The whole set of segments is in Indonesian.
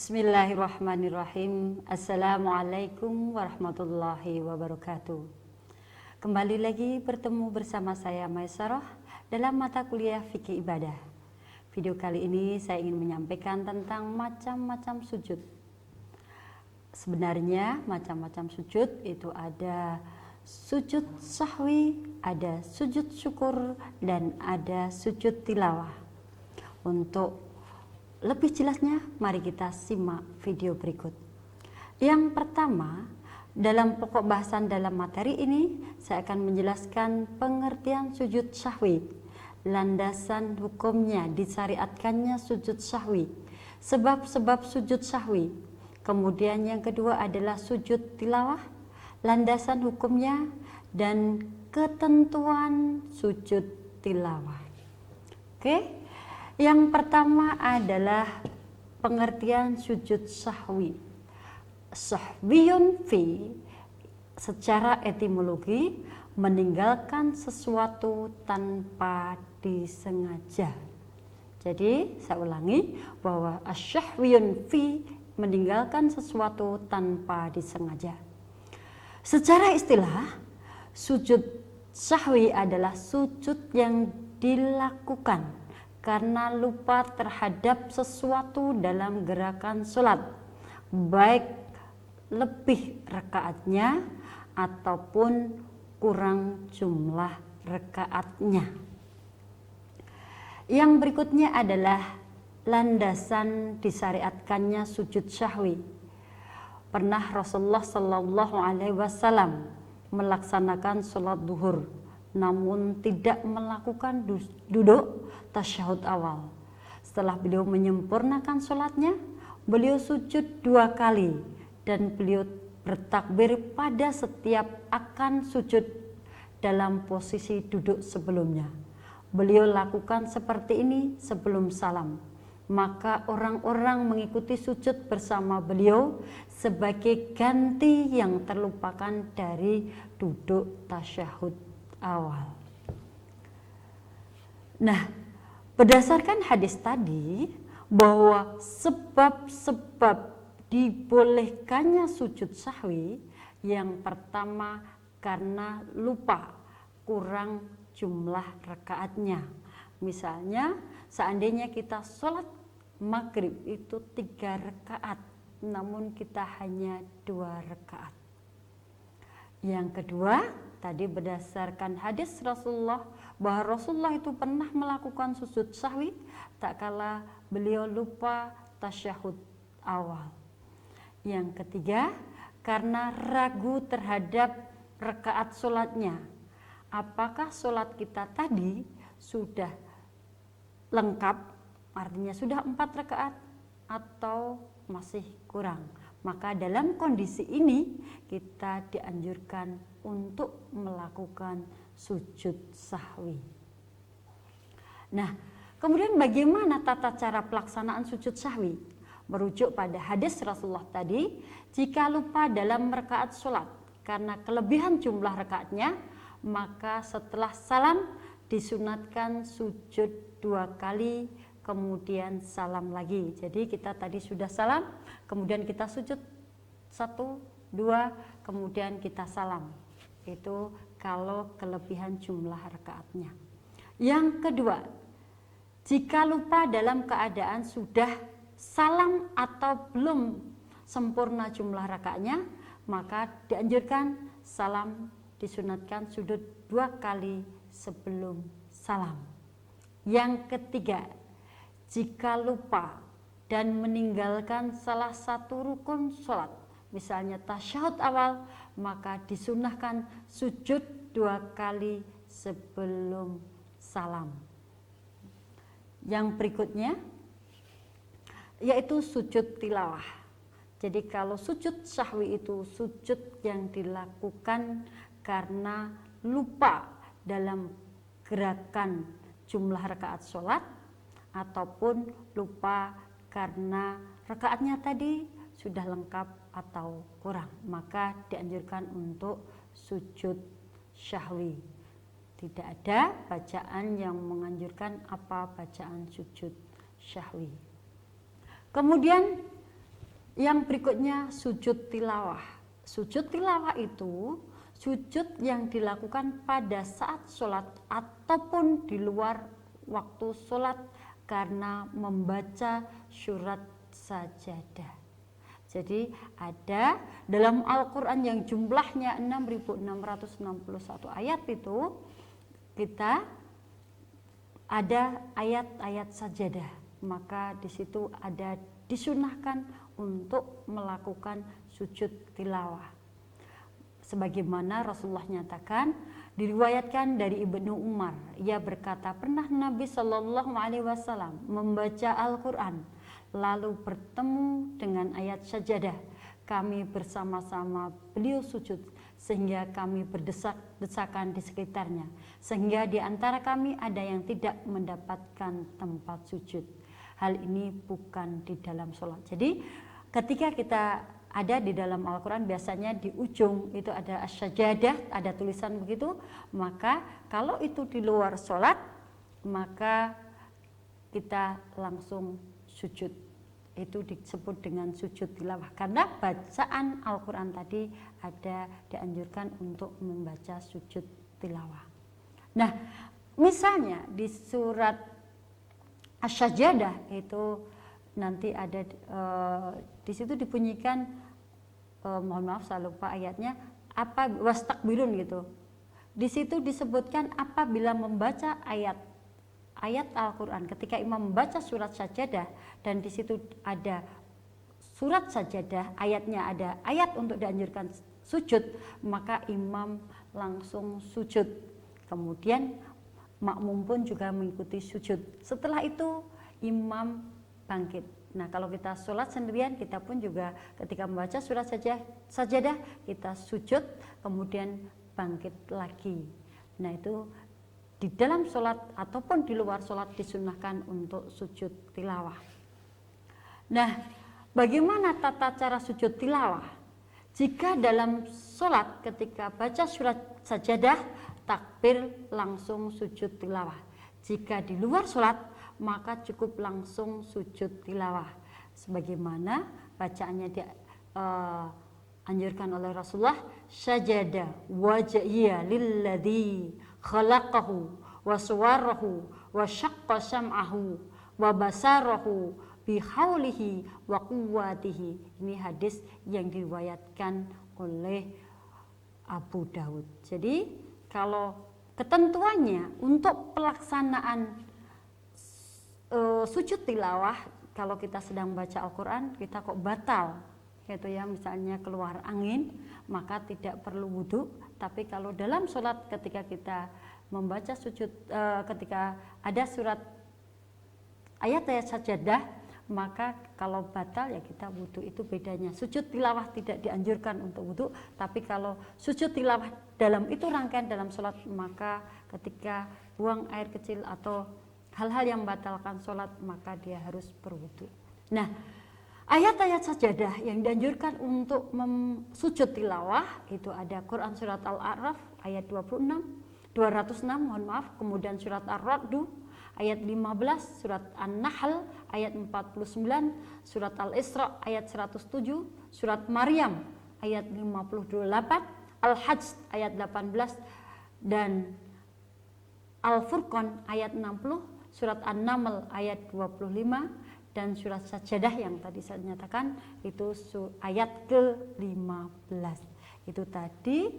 Bismillahirrahmanirrahim. Assalamualaikum warahmatullahi wabarakatuh. Kembali lagi bertemu bersama saya Maisarah dalam mata kuliah Fikih Ibadah. Video kali ini saya ingin menyampaikan tentang macam-macam sujud. Sebenarnya macam-macam sujud itu ada sujud sahwi, ada sujud syukur, dan ada sujud tilawah. Untuk lebih jelasnya, mari kita simak video berikut. Yang pertama, dalam pokok bahasan dalam materi ini, saya akan menjelaskan pengertian sujud sahwi, landasan hukumnya disyariatkannya sujud sahwi, sebab-sebab sujud sahwi. Kemudian yang kedua adalah sujud tilawah, landasan hukumnya, dan ketentuan sujud tilawah. Oke? Yang pertama adalah pengertian sujud sahwi. Sahwiyun fi secara etimologi meninggalkan sesuatu tanpa disengaja. Jadi saya ulangi bahwa asyahwiyun fi meninggalkan sesuatu tanpa disengaja. Secara istilah, sujud sahwi adalah sujud yang dilakukan karena lupa terhadap sesuatu dalam gerakan sholat, baik lebih rakaatnya ataupun kurang jumlah rakaatnya. Yang berikutnya adalah landasan disyariatkannya sujud sahwi. Pernah Rasulullah Shallallahu Alaihi Wasallam melaksanakan sholat duhur, namun tidak melakukan duduk tasyahud awal. Setelah beliau menyempurnakan sholatnya, beliau sujud 2 kali dan beliau bertakbir pada setiap akan sujud dalam posisi duduk sebelumnya. Beliau lakukan seperti ini sebelum salam. Maka orang-orang mengikuti sujud bersama beliau sebagai ganti yang terlupakan dari duduk tasyahud awal. Nah, berdasarkan hadis tadi bahwa sebab-sebab dibolehkannya sujud sahwi, yang pertama karena lupa kurang jumlah rakaatnya. Misalnya seandainya kita sholat maghrib itu 3 rakaat, namun kita hanya 2 rakaat. Yang kedua, tadi berdasarkan hadis Rasulullah bahwa Rasulullah itu pernah melakukan sujud sahwi tak kala beliau lupa tasyahud awal. Yang ketiga, karena ragu terhadap rakaat sholatnya. Apakah sholat kita tadi sudah lengkap, artinya sudah 4 rakaat atau masih kurang? Maka dalam kondisi ini kita dianjurkan untuk melakukan sujud sahwi. Nah, kemudian bagaimana tata cara pelaksanaan sujud sahwi? Merujuk pada hadis Rasulullah tadi, jika lupa dalam rakaat sholat karena kelebihan jumlah rakaatnya, maka setelah salam disunatkan sujud 2 kali, kemudian salam lagi. Jadi kita tadi sudah salam, kemudian kita sujud 1, 2, kemudian kita salam. Itu kalau kelebihan jumlah rakaatnya. Yang kedua, jika lupa dalam keadaan sudah salam atau belum sempurna jumlah rakaatnya, maka dianjurkan salam disunatkan sujud 2 kali sebelum salam. Yang ketiga, jika lupa dan meninggalkan salah satu rukun sholat, misalnya tasyahud awal, maka disunahkan sujud 2 kali sebelum salam. Yang berikutnya yaitu sujud tilawah. Jadi kalau sujud sahwi itu sujud yang dilakukan karena lupa dalam gerakan jumlah rakaat sholat, ataupun lupa karena rakaatnya tadi sudah lengkap atau kurang, maka dianjurkan untuk sujud syahwi. Tidak ada bacaan yang menganjurkan apa bacaan sujud syahwi. Kemudian Yang berikutnya sujud tilawah. Sujud tilawah itu sujud yang dilakukan pada saat sholat ataupun di luar waktu sholat karena membaca surat sajadah. Jadi ada dalam Al-Quran yang jumlahnya 6.661 ayat itu, kita ada ayat-ayat sajadah. Maka di situ ada disunahkan untuk melakukan sujud tilawah. Sebagaimana Rasulullah nyatakan, diriwayatkan dari Ibnu Umar, ia berkata, pernah Nabi Shallallahu Alaihi Wasallam membaca Al-Quran lalu bertemu dengan ayat sajadah. Kami bersama-sama beliau sujud sehingga kami berdesak-desakan di sekitarnya, sehingga di antara kami ada yang tidak mendapatkan tempat sujud. Hal ini bukan di dalam sholat. Jadi ketika kita ada di dalam Al-Quran, biasanya di ujung itu ada as-sajadah, ada tulisan begitu. Maka kalau itu di luar sholat, maka kita langsung sujud. Itu disebut dengan sujud tilawah, karena bacaan Al-Quran tadi ada dianjurkan untuk membaca sujud tilawah. Nah, misalnya di surat as-sajadah itu nanti ada di situ dibunyikan, mohon maaf saya lupa ayatnya, apa wastakbirun gitu. Di situ disebutkan apabila membaca ayat Al-Quran, ketika imam membaca surat sajadah dan di situ ada surat sajadah, ayatnya ada ayat untuk dianjurkan sujud, maka imam langsung sujud. Kemudian makmum pun juga mengikuti sujud. Setelah itu imam bangkit. Nah, kalau kita sholat sendirian, kita pun juga ketika membaca surat sajadah, kita sujud, kemudian bangkit lagi. Nah, itu di dalam sholat ataupun di luar sholat disunahkan untuk sujud tilawah. Nah, bagaimana tata cara sujud tilawah? Jika dalam sholat ketika baca surat sajadah, takbir langsung sujud tilawah. Jika di luar sholat, maka cukup langsung sujud tilawah. Sebagaimana bacaannya dianjurkan oleh Rasulullah, sajada wajhiya lilladzi khalaqahu wa suwarahu wa syaqqa sam'ahu wa basarahu bihaulihi wa quwwatihi. Ini hadis yang diriwayatkan oleh Abu Daud. Jadi kalau ketentuannya untuk pelaksanaan sujud tilawah, kalau kita sedang baca Al-Quran kita kok batal gitu ya, misalnya keluar angin, maka tidak perlu wudhu. Tapi kalau dalam sholat ketika kita membaca sujud, ketika ada surat ayat-ayat sajadah, maka kalau batal ya kita wudhu. Itu bedanya. Sujud tilawah tidak dianjurkan untuk wudhu, tapi kalau sujud tilawah dalam itu rangkaian dalam sholat, maka ketika buang air kecil atau hal-hal yang membatalkan sholat, maka dia harus berwudhu. Nah, ayat-ayat sajadah yang dianjurkan untuk sujud tilawah itu ada Quran surat Al-A'raf ayat 206, mohon maaf, kemudian surat Ar-Ra'd ayat 15, surat An-Nahl ayat 49, surat Al-Isra ayat 107, surat Maryam ayat 58, Al-Hajj ayat 18 dan Al-Furqan ayat 60, surat An-Naml ayat 25 dan surat sajadah yang tadi saya nyatakan itu ayat ke-15. Itu tadi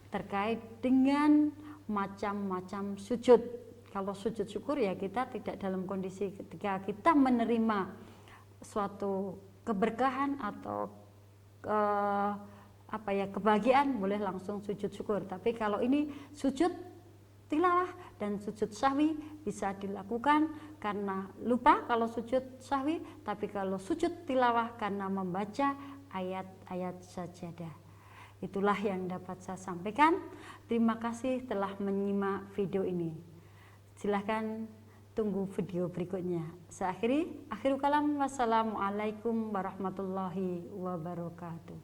terkait dengan macam-macam sujud. Kalau sujud syukur ya kita tidak dalam kondisi ketika kita menerima suatu keberkahan atau kebahagiaan, boleh langsung sujud syukur. Tapi kalau ini sujud tilawah dan sujud sahwi bisa dilakukan karena lupa kalau sujud sahwi, tapi kalau sujud tilawah karena membaca ayat-ayat sajadah. Itulah yang dapat saya sampaikan. Terima kasih telah menyimak video ini. Silahkan tunggu video berikutnya. Saya akhirul kalam. Wassalamualaikum warahmatullahi wabarakatuh.